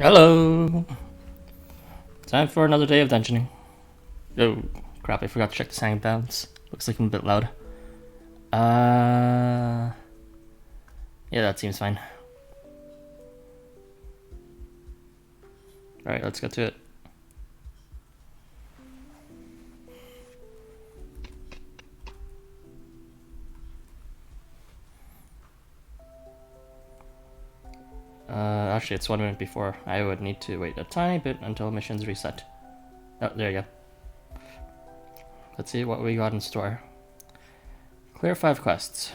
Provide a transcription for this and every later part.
Hello! Time for another day of dungeoning. Oh, crap, I forgot to check the sound balance. Looks like I'm a bit loud. Yeah, that seems fine. Alright, let's get to it. Actually, it's 1 minute before. I would need to wait a tiny bit until missions reset. Oh, there you go. Let's see what we got in store. Clear 5 quests.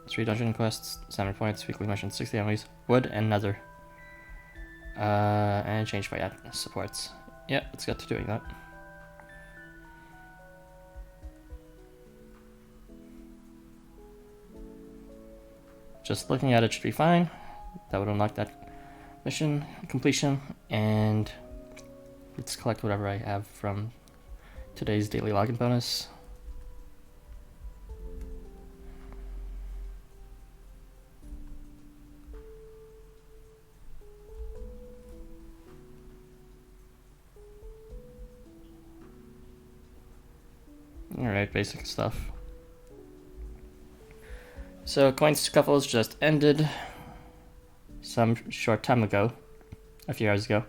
3 dungeon quests, 7 points, weekly missions, 60 enemies, wood and nether. And change by supports. Yeah, let's get to doing that. Just looking at it should be fine. That would unlock that mission completion, and let's collect whatever I have from today's daily login bonus. Alright, basic stuff. So coin scuffles just ended some short time ago, a few hours ago,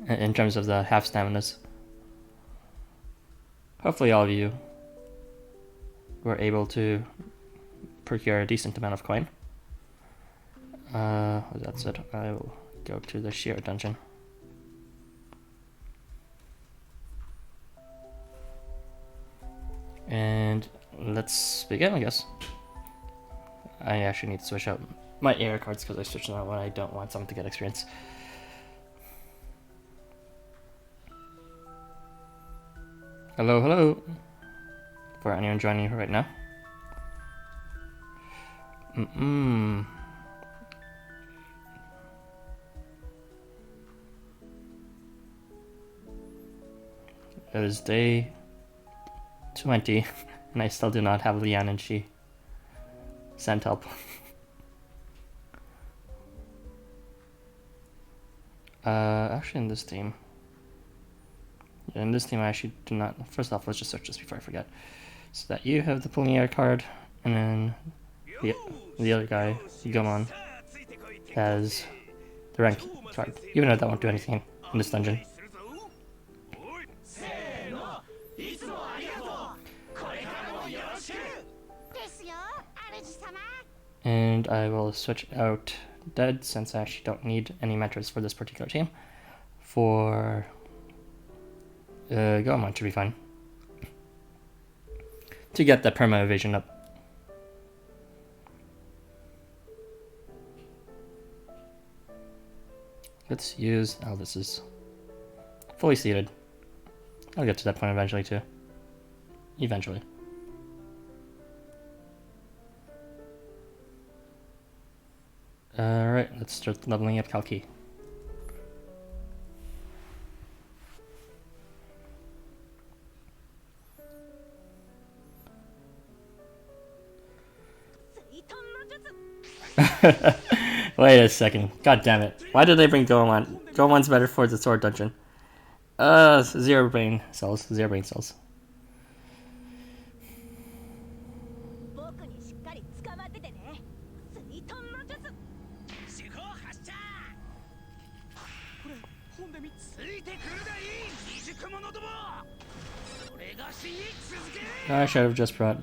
in terms of the half staminas. Hopefully all of you were able to procure a decent amount of coin. That's it. I will go to the sheer dungeon. And let's begin, I guess. I actually need to switch out my air cards because I switched them out when I don't want someone to get experience. Hello, hello. For anyone joining right now. It is day 20, and I still do not have Leanne, and she sent help. Actually in this team. Yeah, in this team I actually do not... First off, let's just search this before I forget. So that you have the pulling air card, and then the other guy, Housamo, has the rank card. Even though that won't do anything in this dungeon. And I will switch out Dead, since I actually don't need any mentors for this particular team. For Goemon should be fine. To get the perma evasion up. Let's use... Oh, this is fully seated. I'll get to that point eventually too. Eventually. Alright, let's start leveling up Kalki. Wait a second. God damn it. Why did they bring Goemon? Goemon's better for the sword dungeon. Zero brain cells. Zero brain cells. I should have just brought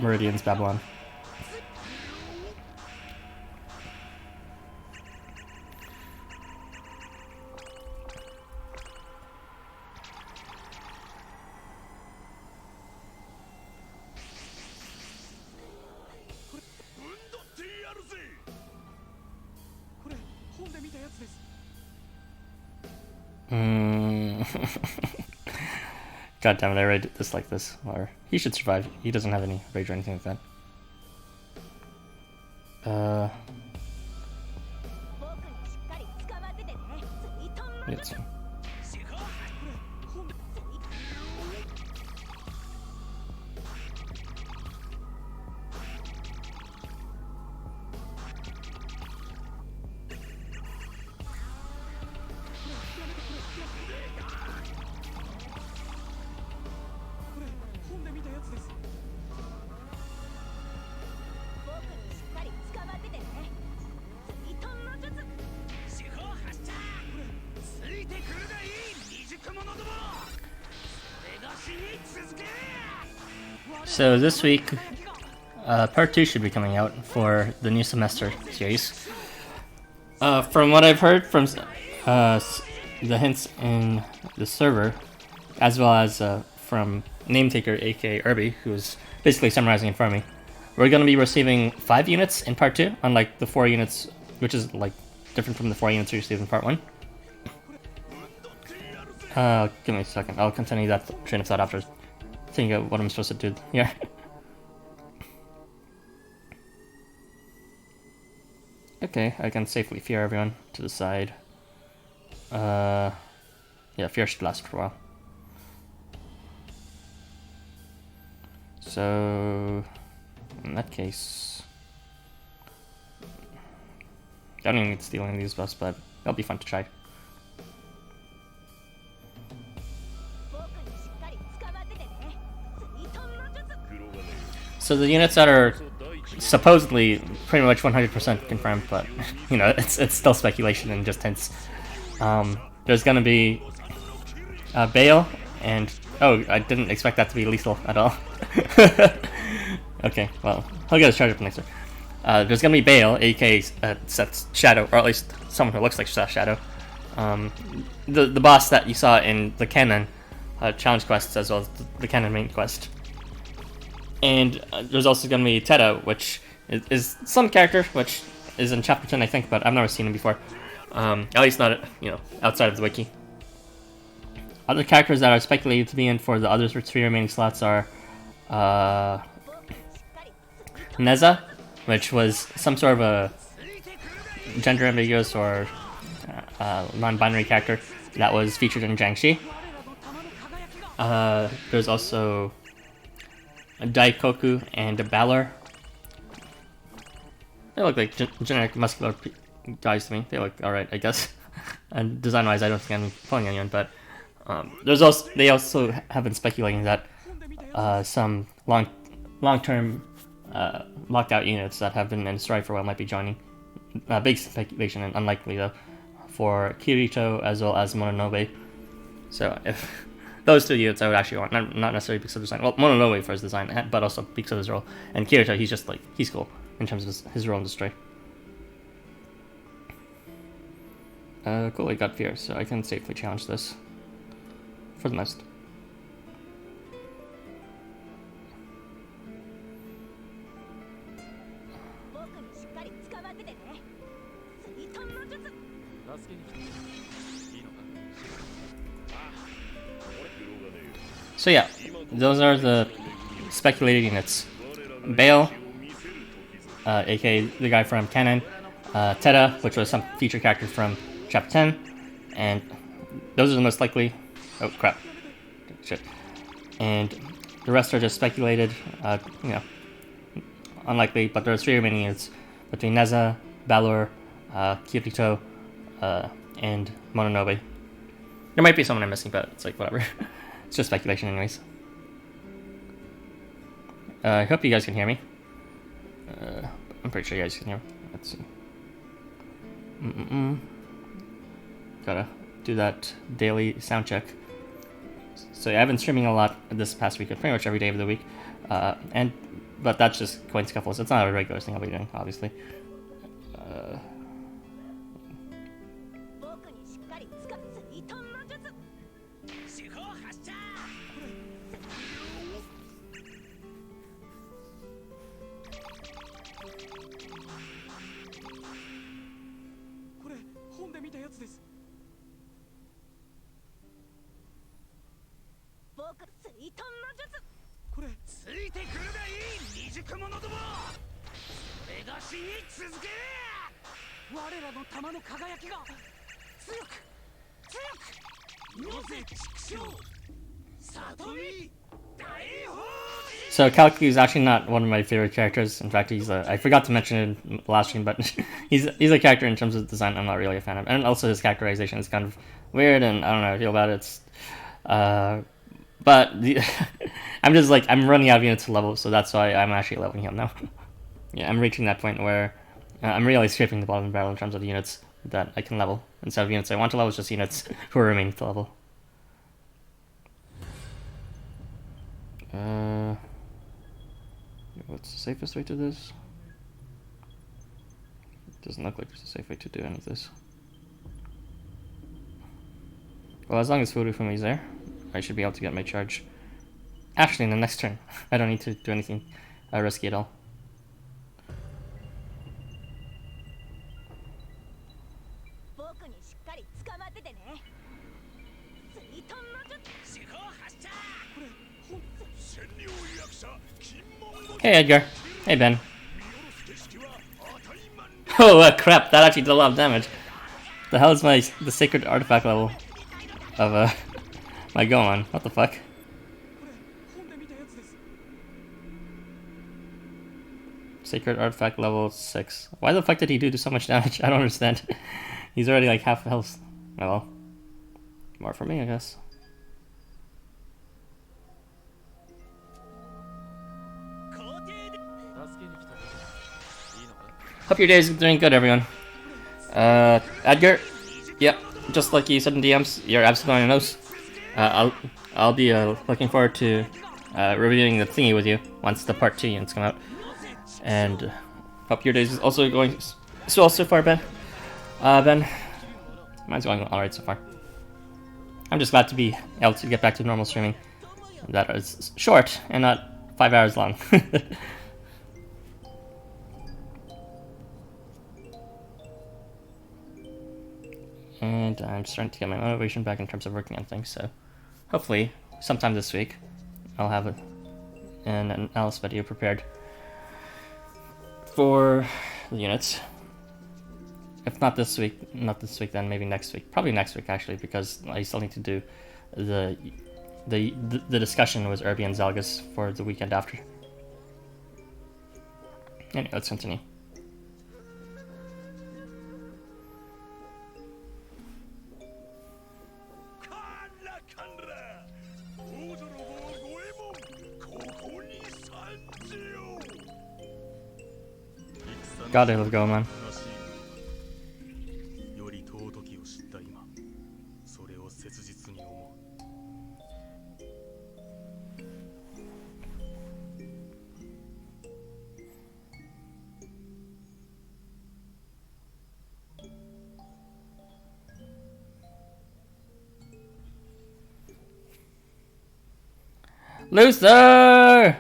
Meridian's Babylon. God damn it, I read this like this. Or he should survive. He doesn't have any rage or anything like that. Let's see. So this week, part 2 should be coming out for the new semester series. From what I've heard from the hints in the server, as well as from Nametaker, aka Irby, who's basically summarizing it for me, we're going to be receiving 5 units in part 2, unlike the 4 units, which is like different from the 4 units we received in part 1. Give me a second, I'll continue that train of thought after thinking of what I'm supposed to do here. Okay, I can safely fear everyone to the side. Yeah, fear should last for a while. So, in that case, I don't even need to steal any of these buffs, but it'll be fun to try. So the units that are supposedly pretty much 100% confirmed, but you know, it's still speculation and just hints. There's gonna be Bale and oh, I didn't expect that to be lethal at all. Okay, well, I'll get his charge up next turn. There's gonna be Bale, aka Seth's Shadow, or at least someone who looks like Seth's Shadow. The boss that you saw in the canon challenge quests, as well as the canon main quest. And there's also going to be Teda, which is some character, which is in chapter 10, I think, but I've never seen him before. At least not, you know, outside of the wiki. Other characters that are speculated to be in for the other 3 remaining slots are Neza, which was some sort of a gender ambiguous or non-binary character that was featured in Jiangxi. There's also Daikoku and Balor. They look like generic muscular guys to me. They look alright, I guess. And design-wise, I don't think I'm pulling anyone, but they also have been speculating that some long-term locked out units that have been in strike for a while might be joining. Big speculation and unlikely though for Kirito as well as Mononobe. So if those 2 units I would actually want, not necessarily because of design. Well, Mononobe for his design, but also because of his role. And Kirito, he's just like, he's cool in terms of his role in the story. Cool, I got fear, so I can safely challenge this. For the most. So yeah, those are the speculated units. Bale, aka the guy from Canon, Teda, which was some feature character from Chapter 10, and those are the most likely. Oh crap. Shit. And the rest are just speculated, you know, unlikely, but there are 3 remaining units between Neza, Balor, Kirito, and Mononobe. There might be someone I'm missing, but it's like, whatever. It's just speculation anyways. I hope you guys can hear me. I'm pretty sure you guys can hear me. Let's see. Gotta do that daily sound check. So yeah, I've been streaming a lot this past week, pretty much every day of the week. But that's just coin scuffles. It's not a regular thing I'll be doing, obviously. So Kalki is actually not one of my favorite characters. In fact, he's I forgot to mention it in the last stream, but he's a character in terms of design I'm not really a fan of, and also his characterization is kind of weird, and I don't know how I feel about it. It's, but I'm just like, I'm running out of units to level, so that's why I'm actually leveling him now. Yeah, I'm reaching that point where I'm really scraping the bottom of the barrel in terms of the units that I can level. Instead of units I want to level, it's just units who are remaining to level. What's the safest way to this? Doesn't look like there's a safe way to do any of this. Well, as long as Furufumi's there, I should be able to get my charge. Actually, in the next turn, I don't need to do anything risky at all. Hey Edgar. Hey Ben. Oh crap, that actually did a lot of damage. The hell is the sacred artifact level of my Goemon? What the fuck? Sacred artifact level 6. Why the fuck did he do so much damage? I don't understand. He's already like half health. Oh well. More for me, I guess. Hope your day's doing good, everyone. Edgar, yep, just like you said in DMs, you're absolutely on your nose. I'll be looking forward to reviewing the thingy with you once the part 2 units come out. And hope your day's also going so far, Ben. Ben, mine's going alright so far. I'm just glad to be able to get back to normal streaming. That is short and not 5 hours long. And I'm starting to get my motivation back in terms of working on things, so hopefully sometime this week I'll have an analysis video prepared for the units. If not this week, then maybe next week. Probably next week actually, because I still need to do the discussion with Irby and Zalgus for the weekend after. Anyway, let's continue. God, I love Goemon. Luther!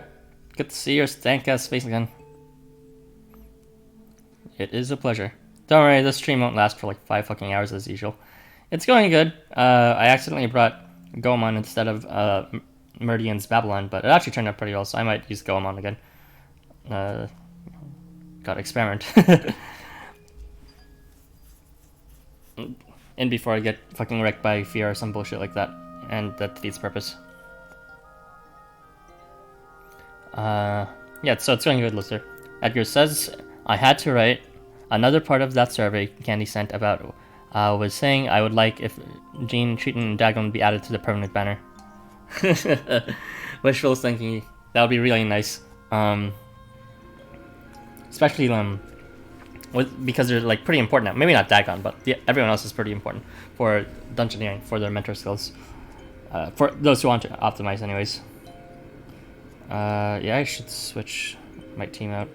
Good to see your stank ass face again. It is a pleasure. Don't worry, this stream won't last for like 5 fucking hours as usual. It's going good. I accidentally brought Goemon instead of Meridian's Babylon, but it actually turned out pretty well, so I might use Goemon again. Gotta experiment. In before I get fucking wrecked by fear or some bullshit like that, and that defeats purpose. Yeah, so it's going good, Lister. Edgar says, I had to write another part of that survey Candy sent about was saying I would like if Jean, Triton, and Dagon be added to the permanent banner. Wishful thinking, that would be really nice. Especially because they're like pretty important now. Maybe not Dagon, but everyone else is pretty important for dungeoneering, for their mentor skills. For those who want to optimize anyways. Yeah, I should switch my team out.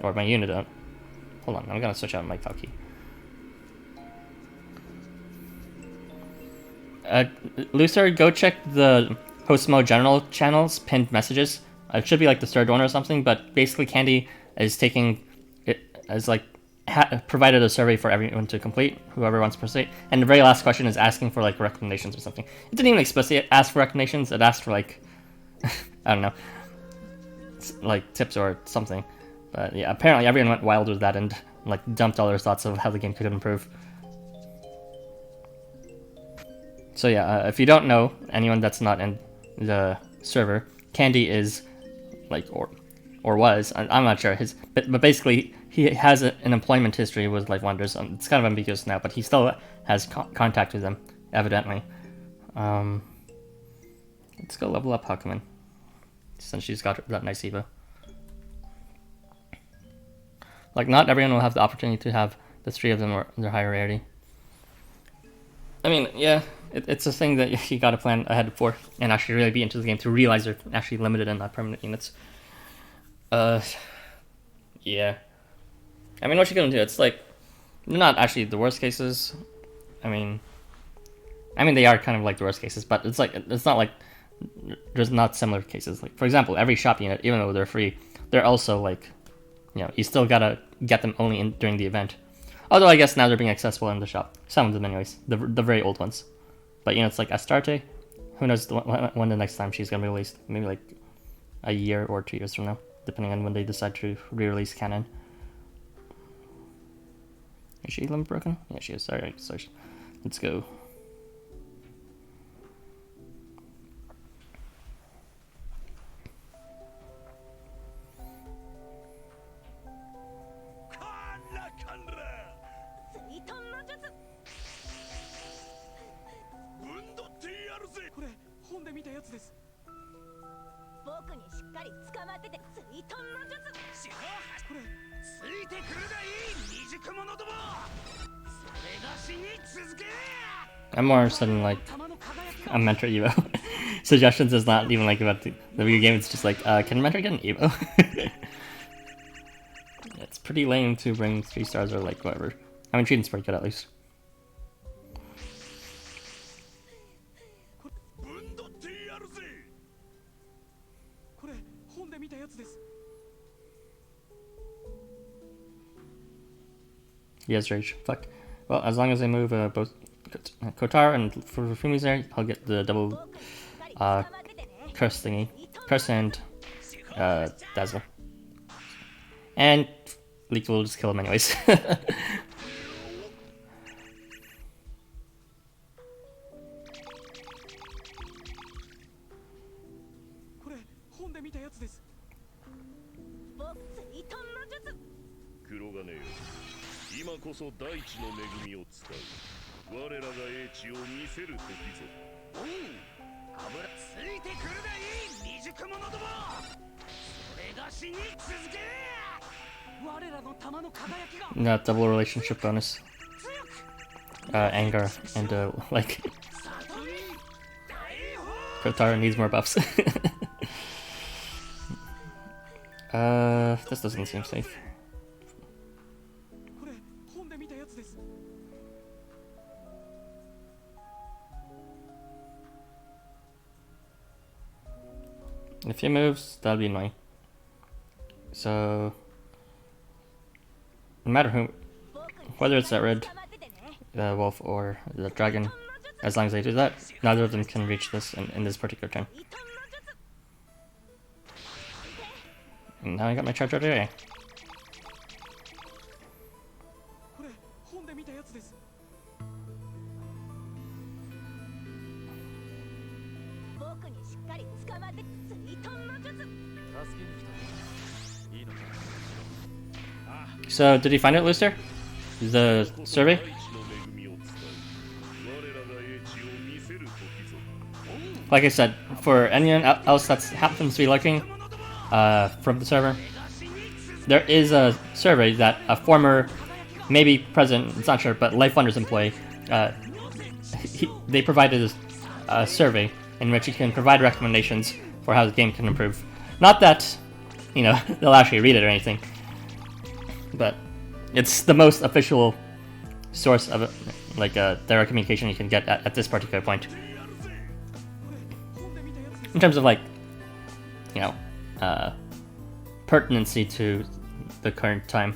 Or my unit out. Hold on, I'm gonna switch out my Valky. Lucer, go check the Housamo general channel's pinned messages. It should be like the third one or something, but basically Candy is taking it as like provided a survey for everyone to complete, whoever wants to participate. And the very last question is asking for like recommendations or something. It didn't even explicitly ask for recommendations, it asked for like, I don't know, like tips or something. But yeah, apparently everyone went wild with that and like dumped all their thoughts of how the game could improve. So yeah, if you don't know, anyone that's not in the server, Candy is like, or was, I'm not sure, but basically he has an employment history with LifeWonders. It's kind of ambiguous now, but he still has contact with them, evidently. Let's go level up Hakumen, since she's got that nice Evo. Like, not everyone will have the opportunity to have the 3 of them or their higher rarity. I mean, yeah, it's a thing that you gotta plan ahead for and actually really be into the game to realize they're actually limited and not permanent units. Yeah. I mean, what you gonna do? It's like, not actually the worst cases. I mean, they are kind of like the worst cases, but it's like, it's not like there's not similar cases. Like, for example, every shop unit, even though they're free, they're also like, you still gotta get them only during the event. Although I guess now they're being accessible in the shop. Some of them anyways, the very old ones. But it's like Astarte, who knows when the next time she's gonna be released. Maybe like a year or 2 years from now, depending on when they decide to re-release canon. Is she limit broken? Yeah, she is. Alright, so let's go. I'm more interested in like a mentor Evo. Suggestions is not even like about the video game, it's just like, can mentor get an Evo? It's pretty lame to bring 3 stars or like whatever. I mean, Treaton's pretty good at least. He has rage. Fuck. Well, as long as I move both Kotaro and Fumi's there, I'll get the double curse thingy. Curse and Dazzle. And Leak will just kill him anyways. No, double relationship bonus. Anger and like Kotaro needs more buffs. This doesn't seem safe. If he moves, that'll be annoying. So, no matter who, whether it's that red wolf or the dragon, as long as they do that, neither of them can reach this in this particular turn. And now I got my charge right away. So, did he find it, Lucer? The survey? Like I said, for anyone else that happens to be lurking from the server, there is a survey that a former, maybe present, it's not sure, but LifeWonders employee, they provided a survey in which you can provide recommendations for how the game can improve. Not that, they'll actually read it or anything, but it's the most official source of direct communication you can get at this particular point. In terms of pertinency to the current time.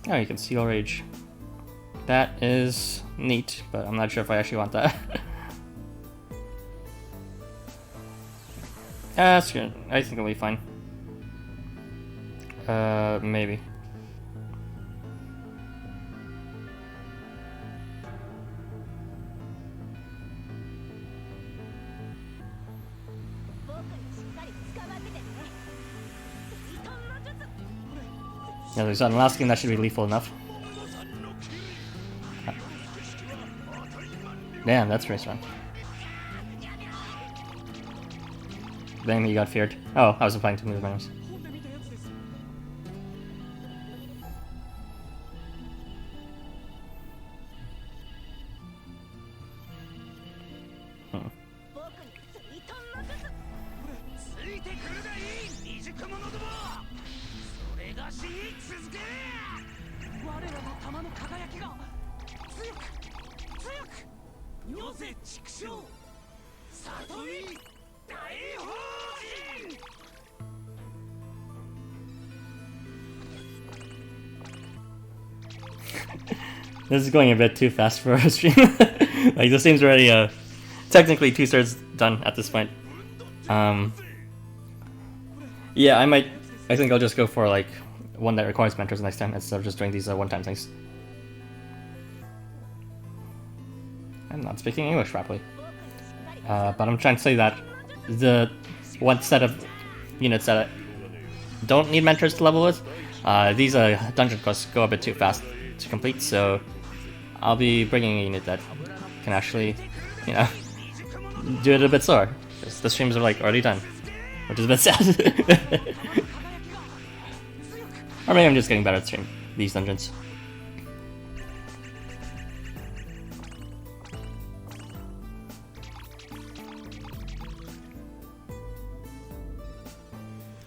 Oh, you can seal rage. That is neat, but I'm not sure if I actually want that. That's good. I think it'll be fine. Maybe. Yeah, there's one last game that should be lethal enough. Damn, that's race run. Damn, he got feared. Oh, I wasn't planning to move my nose. This is going a bit too fast for our stream. Like, this seems already technically 2/3 done at this point. Yeah, I think I'll just go for like one that requires mentors next time instead of just doing these one-time things. I'm not speaking English properly. But I'm trying to say that the one set of units that don't need mentors to level with, these dungeon quests go a bit too fast to complete, so I'll be bringing a unit that can actually, you know, do it a bit slower. Because the streams are like already done, which is a bit sad. Or maybe I'm just getting better at stream these dungeons.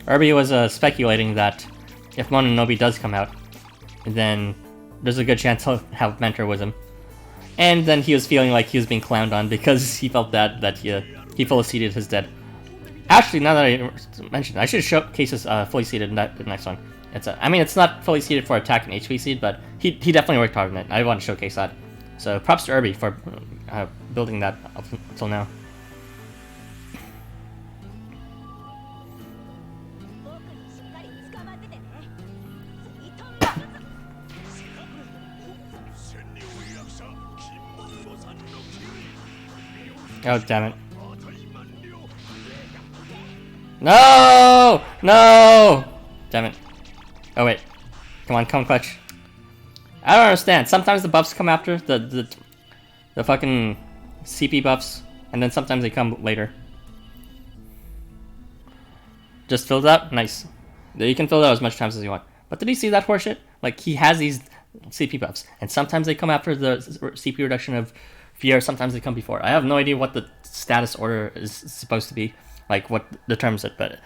Irby was speculating that if Mononobe does come out, then there's a good chance he'll have Mentor with him. And then he was feeling like he was being clowned on because he felt that he fully seated his dead. Actually, now that I mentioned it, I should showcase his fully seated in the next one. I mean, it's not fully seated for attack and HP seed, but he definitely worked hard on it. I want to showcase that. So props to Irby for building that up until now. Oh, damn it. No! No! Damn it. Oh, wait. Come on, come clutch. I don't understand. Sometimes the buffs come after the fucking CP buffs, and then sometimes they come later. Just fill it up? Nice. You can fill it out as much times as you want. But did you see that horseshit? Like, he has these CP buffs, and sometimes they come after the CP reduction of fear, sometimes they come before. I have no idea what the status order is supposed to be, like what determines it, but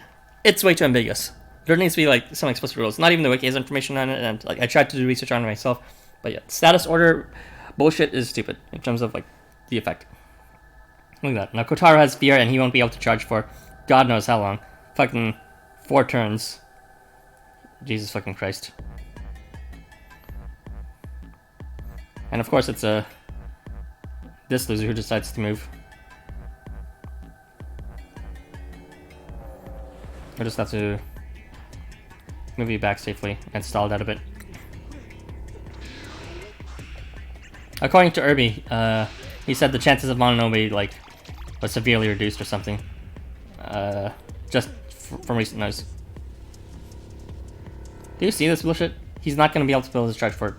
it's way too ambiguous. There needs to be like some explicit rules. Not even the wiki has information on it, and like I tried to do research on it myself, but yeah, status order bullshit is stupid in terms of like the effect. Look at that. Now Kotaro has fear, and he won't be able to charge for God knows how long. Fucking 4 turns. Jesus fucking Christ. And of course it's this loser who decides to move. I just have to move you back safely and stall that a bit. According to Irby, he said the chances of Mononobe like was severely reduced or something. Just from recent news. Do you see this bullshit? He's not gonna be able to build his charge for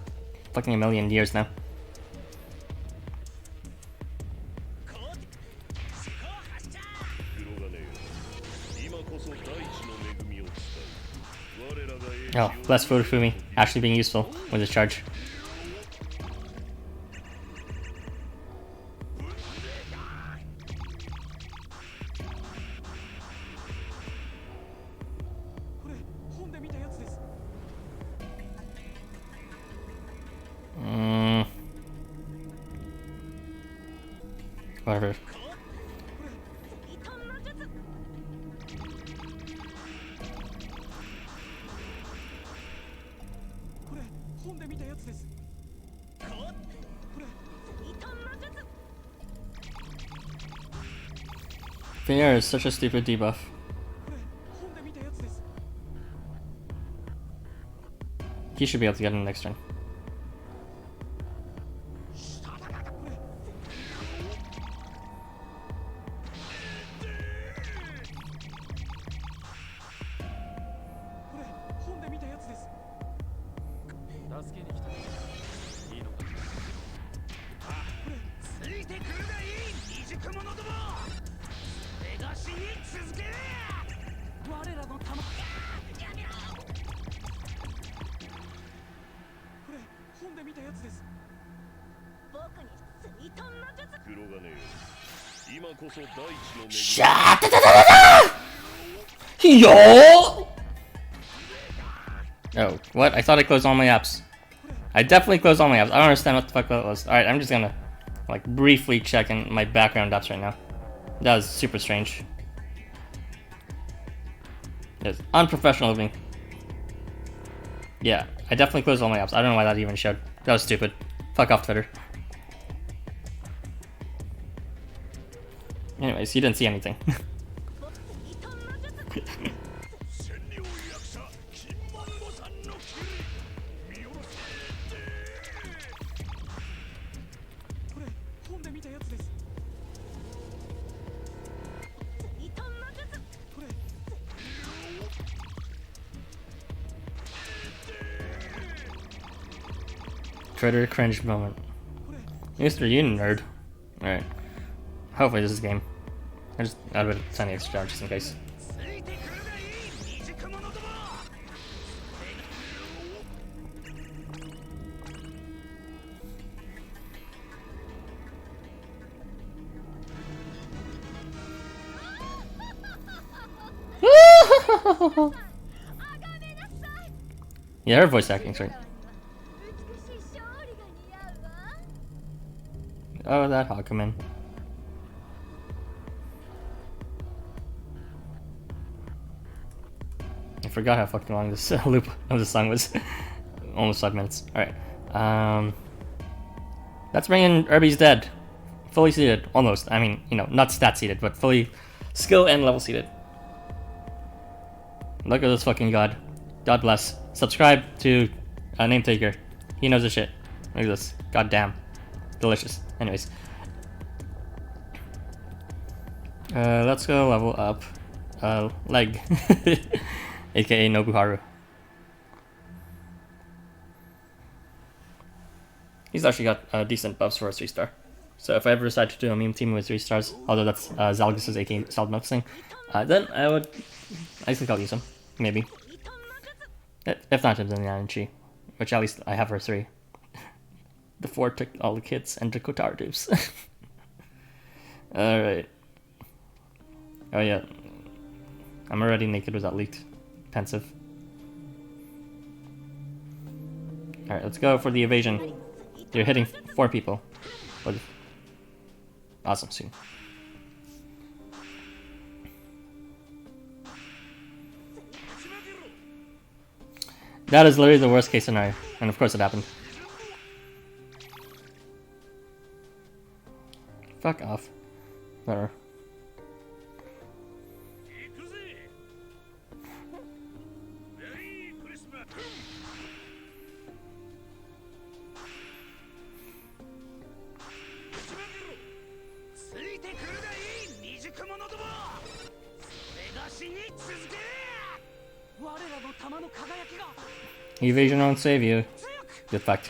fucking a million years now. Oh, less Furufumi actually being useful with his charge. Whatever. Fear is such a stupid debuff. He should be able to get in the next turn. Yo! Oh, what? I thought I closed all my apps. I definitely closed all my apps. I don't understand what the fuck that was. Alright, I'm just gonna like briefly check in my background apps right now. That was super strange. It's unprofessional of me. Yeah, I definitely closed all my apps. I don't know why that even showed. That was stupid. Fuck off, Twitter. Anyways, you didn't see anything. Twitter cringe moment. Mr. You nerd. Alright. Hopefully this is a game. I just added a tiny extra charge just in case. Yeah, her voice acting's right. Oh, that Hakumen. I forgot how fucking long this loop of the song was. Almost 5 minutes. Alright. Let's bring in Irby's Dead. Fully seated. Almost. I mean, you know, not stat seated, but fully skill and level seated. Look at this fucking god. God bless. Subscribe to Name Taker. He knows his shit. Look at this. God damn. Delicious. Anyways. Let's go level up. Leg. AKA Nobuharu. He's actually got decent buffs for a 3-star. So if I ever decide to do a meme team with 3 stars, although that's Zalgus's AKA Solid Milk thing, then I think I'll use him. Maybe. If not, then Yanchi, which at least I have for 3. The 4 took all the kids and the Kotar dupes. Alright. Oh yeah. I'm already naked, was that leaked? Pensive. Alright, let's go for the evasion. You're hitting 4 people. Awesome, soon. That is literally the worst case scenario, and of course it happened. Fuck off. Whatever. Evasion won't save you. Good fact.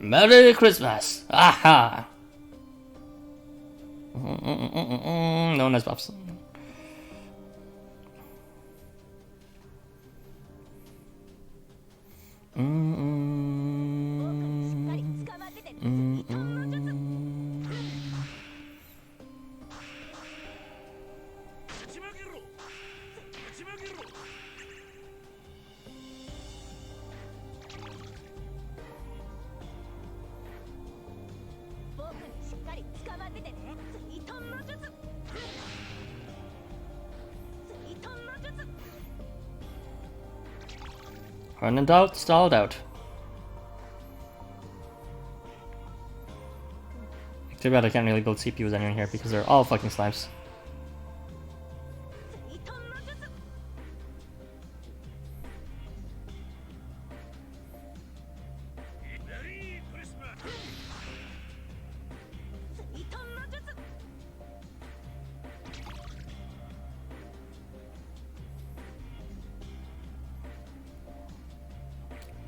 Merry Christmas! Aha! No one has buffs. When in doubt, stalled out. Too bad I can't really build CPUs anywhere here because they're all fucking slimes.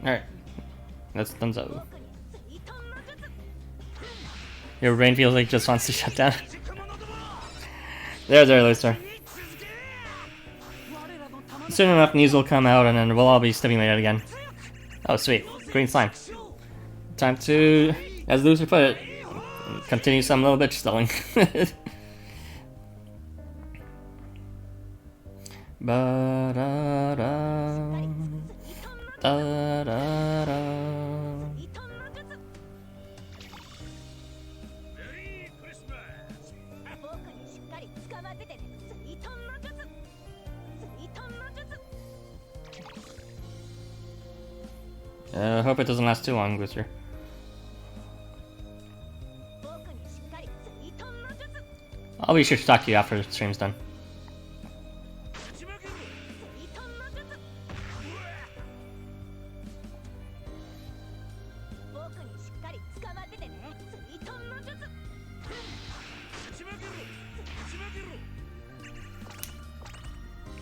Alright, that's thumbs up. Your brain feels like it just wants to shut down. There's our loser. Soon enough, news will come out and then we'll all be stimulated again. Oh, sweet. Green slime. time to, as Loser put it, continue some little bitch stalling. Ba-da-da, da-da-da. I hope it doesn't last too long, Loser. I'll be sure to talk to you after the stream's done.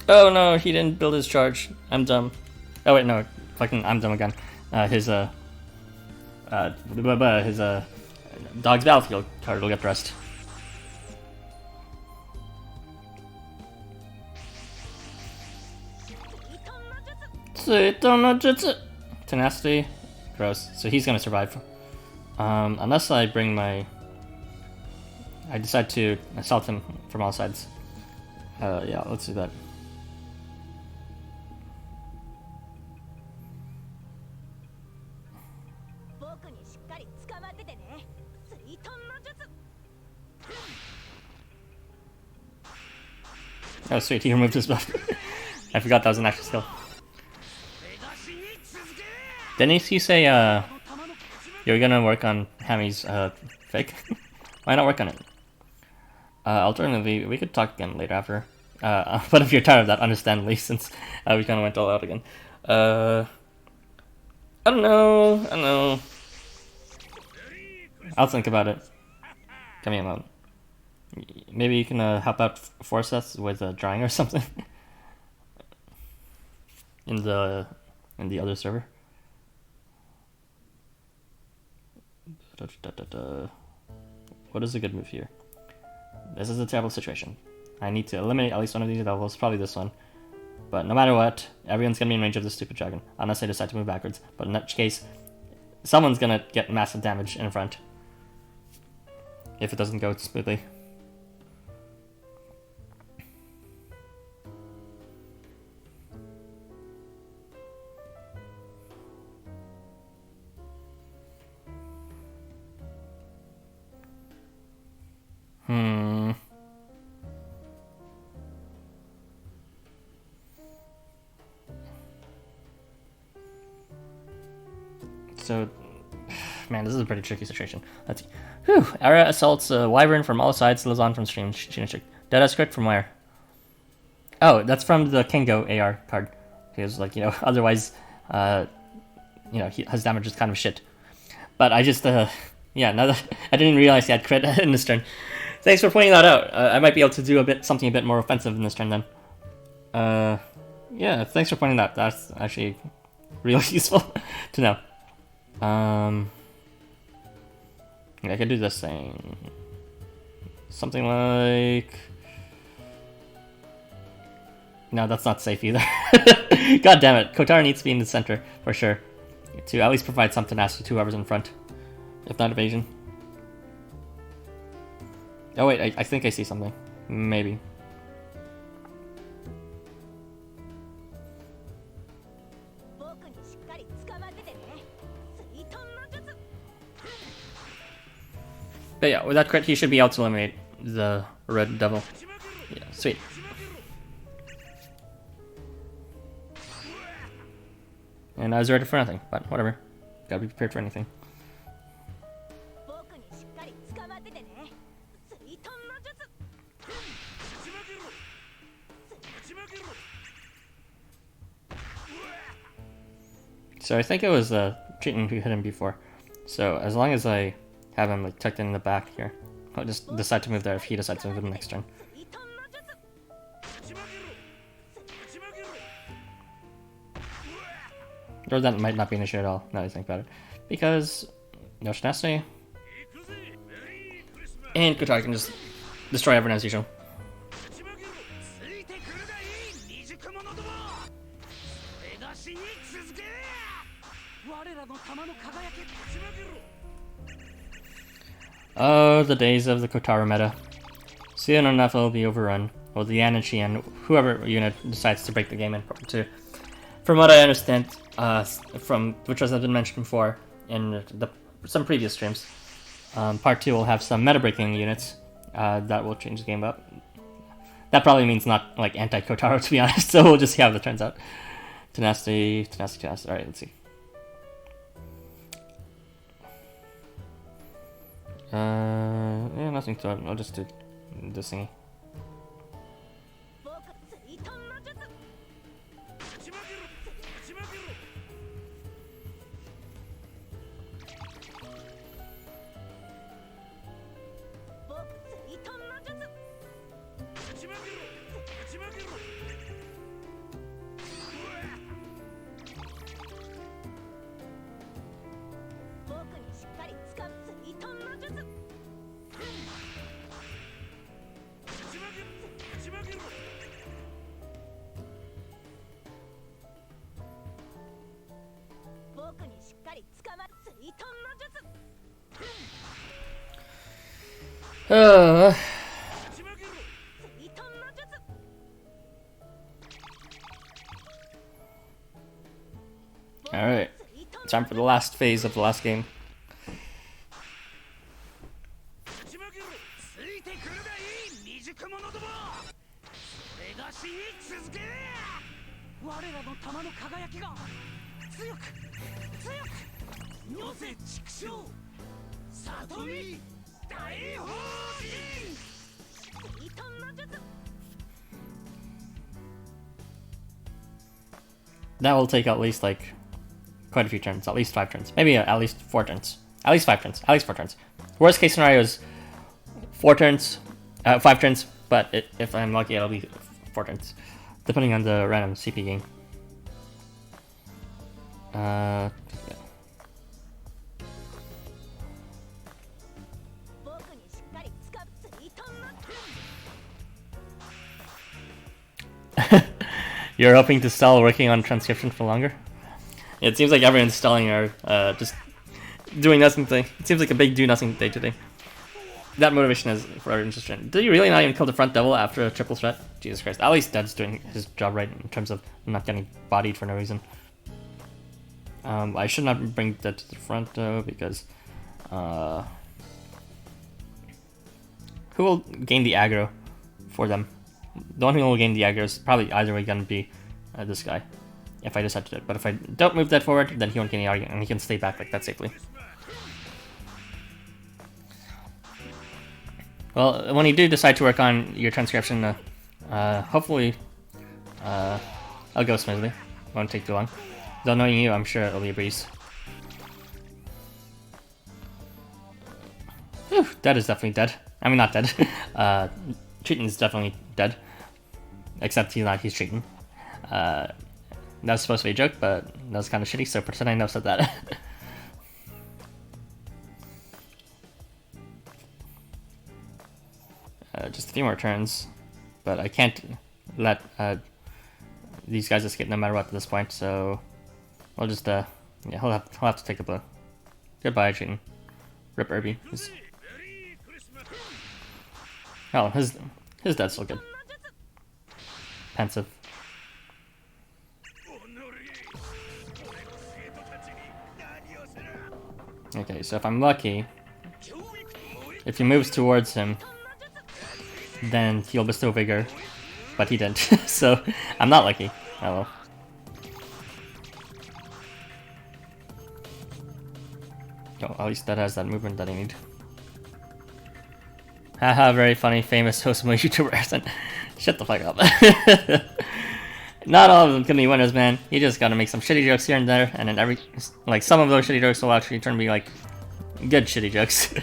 Oh no, he didn't build his charge. I'm dumb. Oh wait, no, fucking I'm dumb again. His Dog's Battlefield card will get pressed. Tenacity. Gross. So he's gonna survive. Unless I bring my... I decide to assault him from all sides. Yeah, let's do that. Oh sweet, he removed his buff. I forgot that was an actual skill. Didn't he say, you're gonna work on Hammy's, fake? Why not work on it? Alternatively, we could talk again later after. But if you're tired of that, understandably, since we kinda went all out again. I don't know. I'll think about it. Coming out. Maybe you can help out Force us with drawing or something in the other server. What is a good move here? This is a terrible situation. I need to eliminate at least one of these devils, probably this one. But no matter what, everyone's gonna be in range of this stupid dragon, unless I decide to move backwards. But in that case, someone's gonna get massive damage in front if it doesn't go smoothly. So, man, this is a pretty tricky situation. Let's see. Whew! Ara assaults Wyvern from all sides, lives on from stream. Deadass crit from where? Oh, that's from the Kengo AR card. Because, like, you know, otherwise, you know, his damage is kind of shit. But I just, yeah, now that I didn't realize he had crit in this turn. Thanks for pointing that out. I might be able to do something a bit more offensive in this turn then. Yeah, thanks for pointing that. That's actually really useful to know. I could do this thing. Something like... No, that's not safe either. God damn it. Kotaro needs to be in the center, for sure. To at least provide some tenacity to whoever's in front. If not evasion. Oh wait, I think I see something. Maybe. But yeah, with that crit, he should be able to eliminate the red devil. Yeah, sweet. And I was ready for nothing, but whatever. Gotta be prepared for anything. So I think it was Treatment who hit him before. So as long as I have him like tucked in the back here, I'll just decide to move there if he decides to move in the next turn. Or that might not be an issue at all, now that I think about it. Because no tenacity. And Kotaro can just destroy everyone as usual. Oh, the days of the Kotaro meta. Soon enough it'll be overrun. Well, the Anichi and whoever unit decides to break the game in part 2. From what I understand, from which has been mentioned before in some previous streams, part 2 will have some meta-breaking units that will change the game up. That probably means not like anti-Kotaro, to be honest, so we'll just see how that turns out. Tenacity. Alright, let's see. Yeah, nothing to it. I'll just do this thingy. Alright, time for the last phase of the last game. That will take at least like quite a few turns, at least 5 turns, maybe at least 4 turns, at least 5 turns, at least 4 turns. Worst case scenario is 4 turns, 5 turns, but if I'm lucky it'll be 4 turns, depending on the random CP game. Yeah. You're hoping to stall working on transcription for longer? It seems like everyone's stalling or just doing nothing today. It seems like a big do nothing day today. That motivation is for everyone's just trying. Did you really not even kill the front devil after a triple threat? Jesus Christ. At least Dead's doing his job right in terms of not getting bodied for no reason. I should not bring Dead to the front though, because who will gain the aggro for them? The one who will gain the aggro is probably either way gonna be this guy, if I decide to do it. But if I don't move that forward, then he won't get any argument, and he can stay back like that safely. Well, when you do decide to work on your transcription, hopefully I'll go smoothly. It won't take too long. Though knowing you, I'm sure it'll be a breeze. Whew, Dead is definitely dead. I mean, not dead. Cheating is definitely dead. Except he's not, he's cheating. That was supposed to be a joke, but that was kind of shitty, so pretend I never said that. Just a few more turns, but I can't let these guys escape no matter what at this point, so we'll just, yeah, he'll have to take the blow. Goodbye, cheating. Rip Irby. Oh, his Dead's still good. Pensive. Okay, so if I'm lucky, if he moves towards him, then he'll bestow vigor, but he didn't, so I'm not lucky. Oh well. Oh, at least that has that movement that I need. Haha, very funny, famous Housamo YouTuber. Shut the fuck up. Not all of them can be winners, man. You just gotta make some shitty jokes here and there, and then some of those shitty jokes will actually turn to be like good shitty jokes.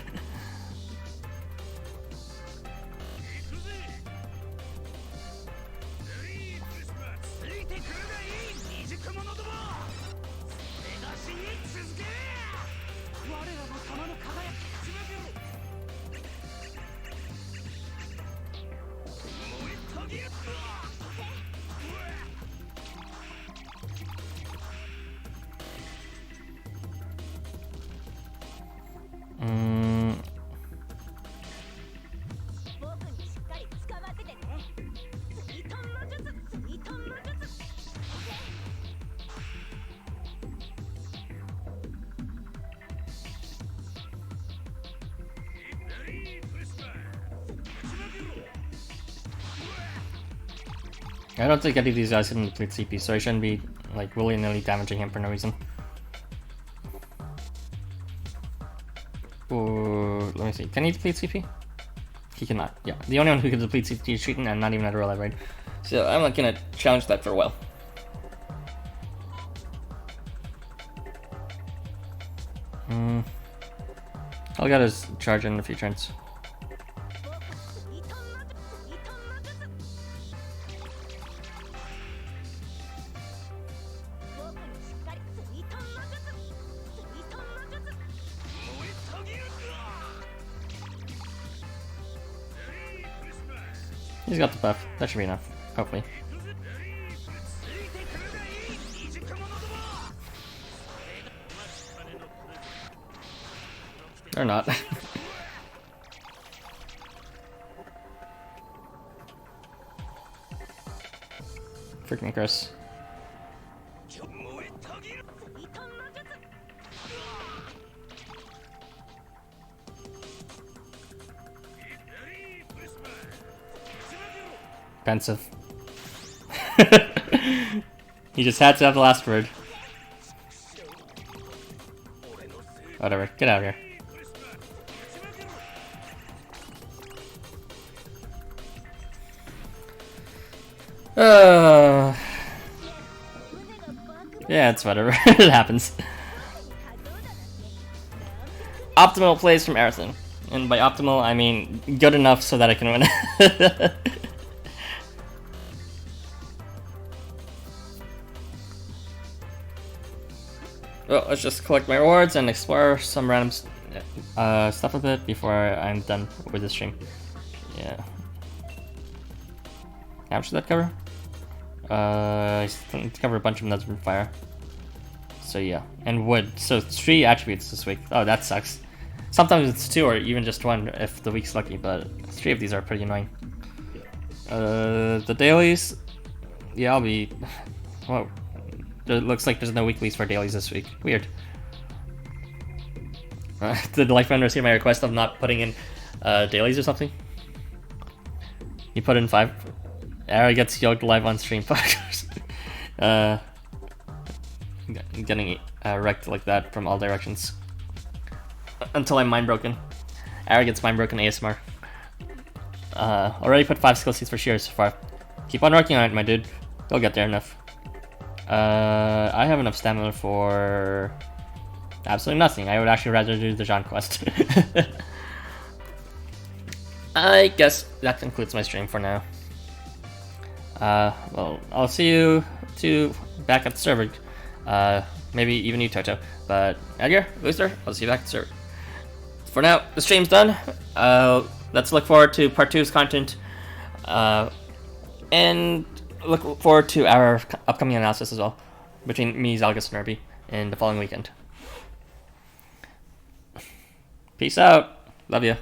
I don't think any of these guys can deplete CP, so I shouldn't be like willy-nilly damaging him for no reason. Ooh, let me see. Can he deplete CP? He cannot. Yeah, the only one who can deplete CP is Cheating, and not even at a real life raid. So I'm not gonna challenge that for a while. I'll get his charge in a few turns. He's got the buff. That should be enough, hopefully. Or not. Freaking Chris. Pensive. He just had to have the last word. Whatever, get out of here. Yeah, it's whatever. It happens. Optimal plays from Aerothin. And by optimal, I mean good enough so that I can win. Well, let's just collect my rewards and explore some random stuff a bit before I'm done with this stream. Yeah. How much did that cover? I still need to cover a bunch of nuts from fire. So yeah, and wood. So 3 attributes this week. Oh, that sucks. Sometimes it's 2 or even just 1 if the week's lucky, but 3 of these are pretty annoying. The dailies, yeah, I'll be. Whoa, it looks like there's no weeklies for dailies this week. Weird. Did LifeWonders hear my request of not putting in dailies or something? You put in 5. Ara gets yoked live on stream. Getting wrecked like that from all directions. Until I'm mind broken. Ara gets mind broken ASMR. Already put 5 skill seeds for shears so far. Keep on working on it, my dude. You'll get there enough. I have enough stamina for absolutely nothing. I would actually rather do the Jean quest. I guess that concludes my stream for now. Well, I'll see you two back at the server. Maybe even you, Toto. But Edgar, Booster, I'll see you back at the server. For now, the stream's done. Let's look forward to part 2's content. And look forward to our upcoming analysis as well. Between me, Zalgus, and Irby in the following weekend. Peace out. Love ya.